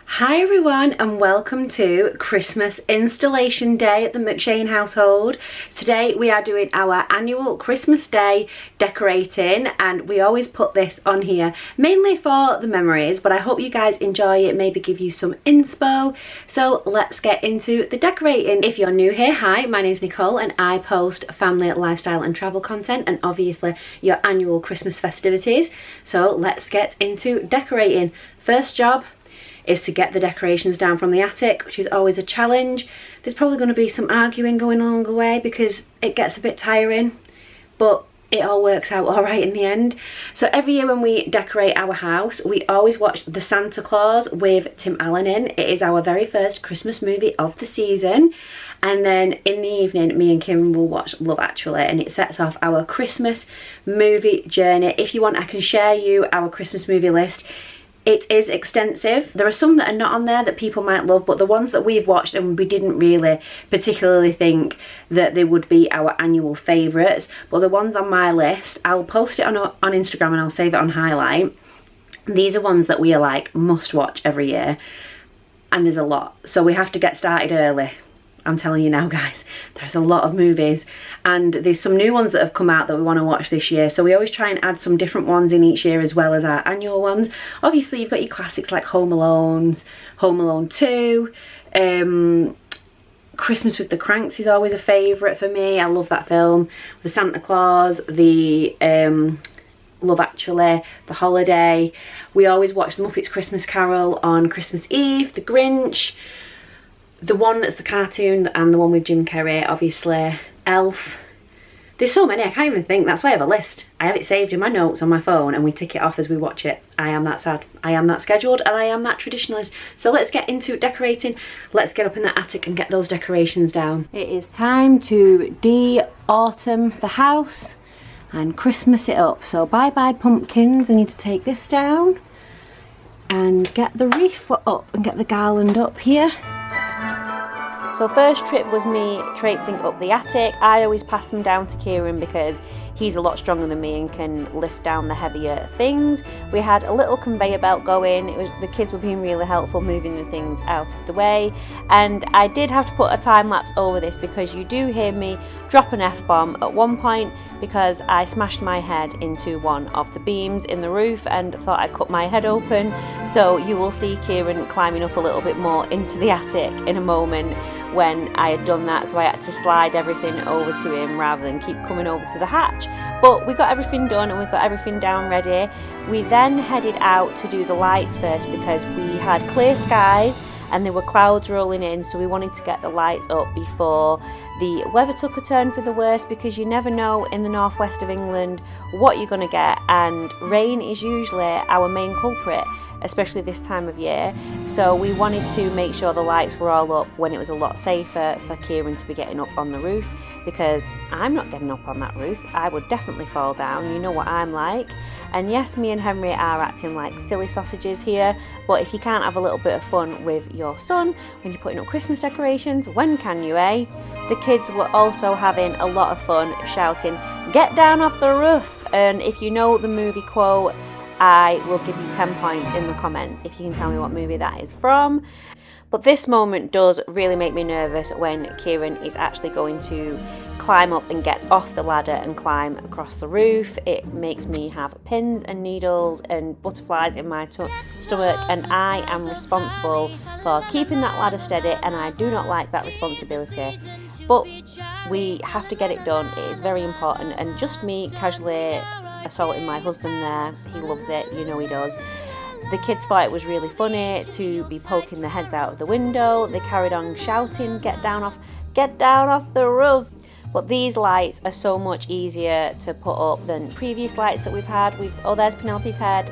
Hi everyone and welcome to Christmas installation day at the McShane household. Today we are doing our annual Christmas Day decorating, and we always put this on here mainly for the memories, but I hope you guys enjoy it, maybe give you some inspo. So let's get into the decorating. If you're new here, hi, my name's Nicole and I post family, lifestyle and travel content and obviously your annual Christmas festivities. So let's get into decorating. First job is to get the decorations down from the attic, which is always a challenge. There's probably going to be some arguing going along the way because it gets a bit tiring, but it all works out all right in the end. So every year when we decorate our house, we always watch The Santa Claus with Tim Allen in. It is our very first Christmas movie of the season. And then in the evening, me and Kim will watch Love Actually, and it sets off our Christmas movie journey. If you want, I can share you our Christmas movie list. It is extensive. There are some that are not on there that people might love, but the ones that we've watched and we didn't really particularly think that they would be our annual favourites. But the ones on my list, I'll post it on Instagram and I'll save it on highlight. These are ones that we are like must watch every year, and there's a lot. So we have to get started early. I'm telling you now, guys, there's a lot of movies, and there's some new ones that have come out that we want to watch this year. So we always try and add some different ones in each year as well as our annual ones. Obviously, you've got your classics like Home Alone 2, Christmas with the Cranks is always a favourite for me. I love that film. The Santa Claus, the Love Actually, The Holiday. We always watch The Muppets Christmas Carol on Christmas Eve, The Grinch, the one that's the cartoon, and the one with Jim Carrey, obviously, Elf. There's so many, I can't even think. That's why I have a list. I have it saved in my notes on my phone and we tick it off as we watch it. I am that sad. I am that scheduled and I am that traditionalist. So let's get into decorating. Let's get up in the attic and get those decorations down. It is time to de-autumn the house and Christmas it up. So bye bye pumpkins. I need to take this down and get the wreath up and get the garland up here. So first trip was me traipsing up the attic. I always pass them down to Kieran because he's a lot stronger than me and can lift down the heavier things. We had a little conveyor belt going. The kids were being really helpful moving the things out of the way. And I did have to put a time lapse over this because you do hear me drop an F-bomb at one point because I smashed my head into one of the beams in the roof and thought I cut my head open. So you will see Kieran climbing up a little bit more into the attic in a moment when I had done that, so I had to slide everything over to him rather than keep coming over to the hatch. But we got everything done and we got everything down ready. We then headed out to do the lights first because we had clear skies and there were clouds rolling in, so we wanted to get the lights up before the weather took a turn for the worse, because you never know in the northwest of England what you're going to get, and rain is usually our main culprit, especially this time of year. So we wanted to make sure the lights were all up when it was a lot safer for Kieran to be getting up on the roof, because I'm not getting up on that roof. I would definitely fall down, you know what I'm like. And yes, me and Henry are acting like silly sausages here, but if you can't have a little bit of fun with your son when you're putting up Christmas decorations, when can you, eh? The kids were also having a lot of fun shouting, "Get down off the roof!" And if you know the movie quote, I will give you 10 points in the comments if you can tell me what movie that is from. But this moment does really make me nervous when Kieran is actually going to climb up and get off the ladder and climb across the roof. It makes me have pins and needles and butterflies in my stomach, and I am responsible for keeping that ladder steady, and I do not like that responsibility. But we have to get it done. It is very important, and just me casually assaulting my husband there, he loves it, you know he does. The kids thought it was really funny to be poking their heads out of the window. They carried on shouting, get down off the roof." But these lights are so much easier to put up than previous lights that we've had. Oh, there's Penelope's head.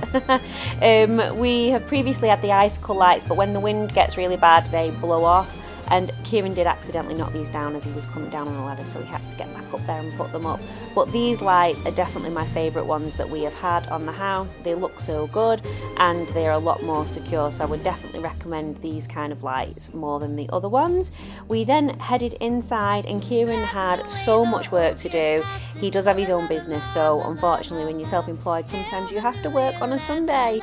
We have previously had the icicle lights, but when the wind gets really bad, they blow off. And Kieran did accidentally knock these down as he was coming down on the ladder, so he had to get back up there and put them up. But these lights are definitely my favourite ones that we have had on the house. They look so good and they're a lot more secure, so I would definitely recommend these kind of lights more than the other ones. We then headed inside and Kieran had so much work to do. He does have his own business, so unfortunately when you're self-employed sometimes you have to work on a Sunday.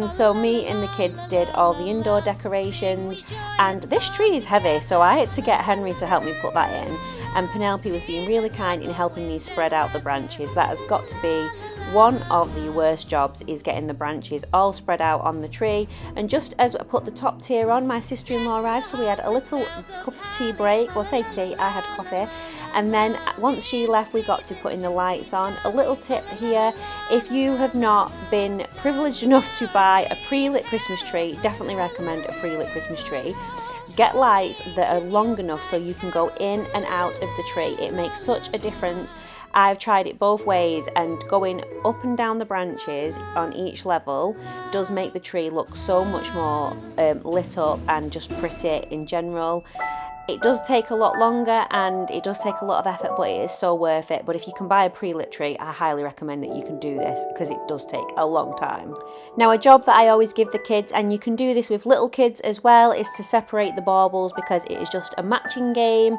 So me and the kids did all the indoor decorations, and this tree is heavy, so I had to get Henry to help me put that in, and Penelope was being really kind in helping me spread out the branches. That has got to be one of the worst jobs, is getting the branches all spread out on the tree. And just as I put the top tier on, my sister-in-law arrived, so we had a little cup of tea break, well, say tea, I had coffee. And then once she left, we got to putting the lights on. A little tip here, if you have not been privileged enough to buy a pre-lit Christmas tree, definitely recommend a pre-lit Christmas tree. Get lights that are long enough so you can go in and out of the tree. It makes such a difference. I've tried it both ways, and going up and down the branches on each level does make the tree look so much more lit up and just pretty in general. It does take a lot longer and it does take a lot of effort, but it is so worth it. But if you can buy a pre-lit tree, I highly recommend that you can do this, because it does take a long time. Now, a job that I always give the kids, and you can do this with little kids as well, is to separate the baubles, because it is just a matching game.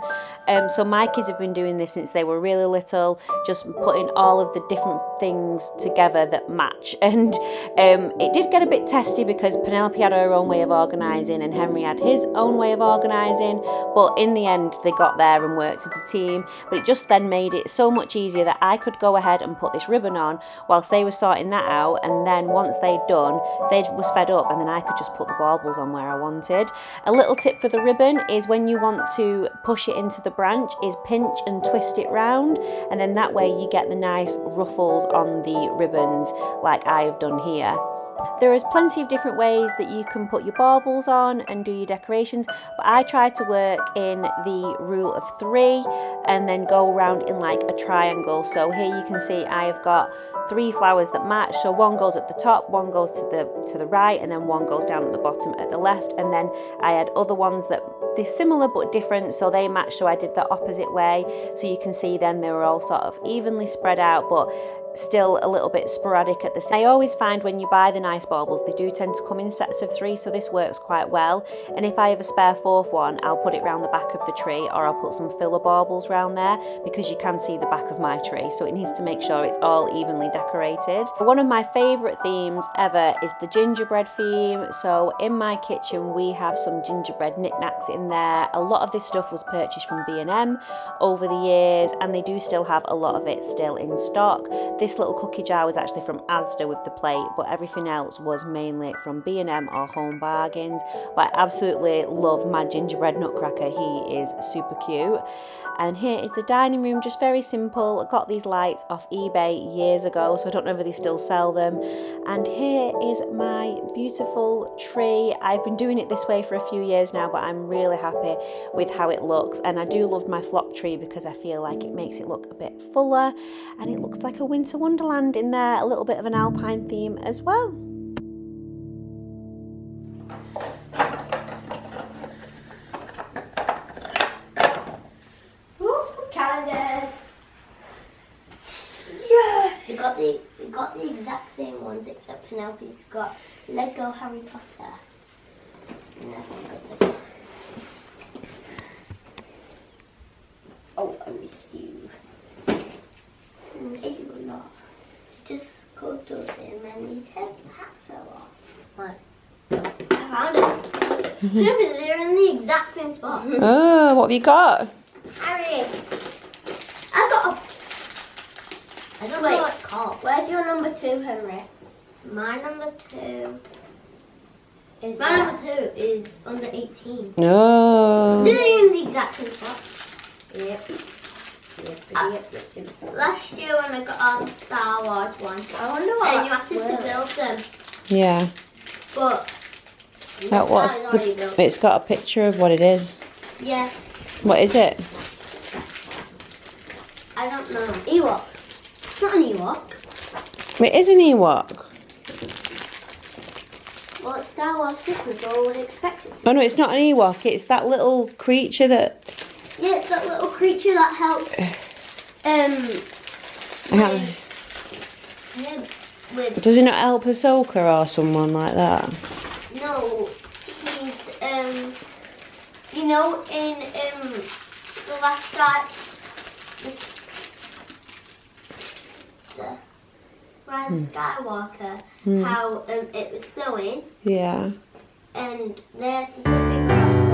So my kids have been doing this since they were really little, just putting all of the different things together that match. And it did get a bit testy, because Penelope had her own way of organising and Henry had his own way of organising. But in the end, they got there and worked as a team. But it just then made it so much easier that I could go ahead and put this ribbon on whilst they were sorting that out. And then once they'd done, they was fed up, and then I could just put the baubles on where I wanted. A little tip for the ribbon is, when you want to push it into the branch, is pinch and twist it round. And then that way you get the nice ruffles on the ribbons like I have done here. There is plenty of different ways that you can put your baubles on and do your decorations, but I try to work in the rule of 3 and then go around in like a triangle. So here you can see I've got 3 flowers that match. So one goes at the top, one goes to the right, and then one goes down at the bottom at the left. And then I had other ones that they're similar but different, so they match. So I did the opposite way. So you can see then they were all sort of evenly spread out, but still a little bit sporadic at the same. I always find when you buy the nice baubles, they do tend to come in sets of 3, so this works quite well. And if I have a spare 4th one, I'll put it around the back of the tree, or I'll put some filler baubles around there, because you can see the back of my tree, so it needs to make sure it's all evenly decorated. One of my favourite themes ever is the gingerbread theme. So in my kitchen we have some gingerbread knickknacks in there. A lot of this stuff was purchased from B&M over the years, and they do still have a lot of it still in stock. This little cookie jar was actually from Asda with the plate, but everything else was mainly from B&M or Home Bargains. But I absolutely love my gingerbread nutcracker. He is super cute. And here is the dining room, just very simple. I got these lights off eBay years ago, so I don't know if they still sell them. And here is my beautiful tree. I've been doing it this way for a few years now, but I'm really happy with how it looks. And I do love my flock tree, because I feel like it makes it look a bit fuller, and it looks like a winter wonderland in there, a little bit of an alpine theme as well. Calendars. Yes. We got the exact same ones, except Penelope's got Lego Harry Potter. And I've got those. Oh, I missed you. Maybe or not. Just go to it, and then his hat fell off. What? I found it. They're in the exact same spot. Oh, what have you got? Harry, I've got a... I don't know what it's called. Where's your number 2, Henry? My number 2 is... My number 2 is under 18. No. They're in the exact same spot. Yep. Last year when I got all the Star Wars ones, I wonder what and you have to build them. Yeah. But... That was... It's got a picture of what it is. Yeah. What is it? I don't know. Ewok. It's not an Ewok. It is an Ewok. Well, it's Star Wars Christmas, so I would expect it to. Oh no, it's not an Ewok. It's that little creature that... Yeah, it's that little creature that helps... with... Does he not help Ahsoka or someone like that? No, he's... You know, in the last Rise of Skywalker, how it was snowing. Yeah. And they had to figure out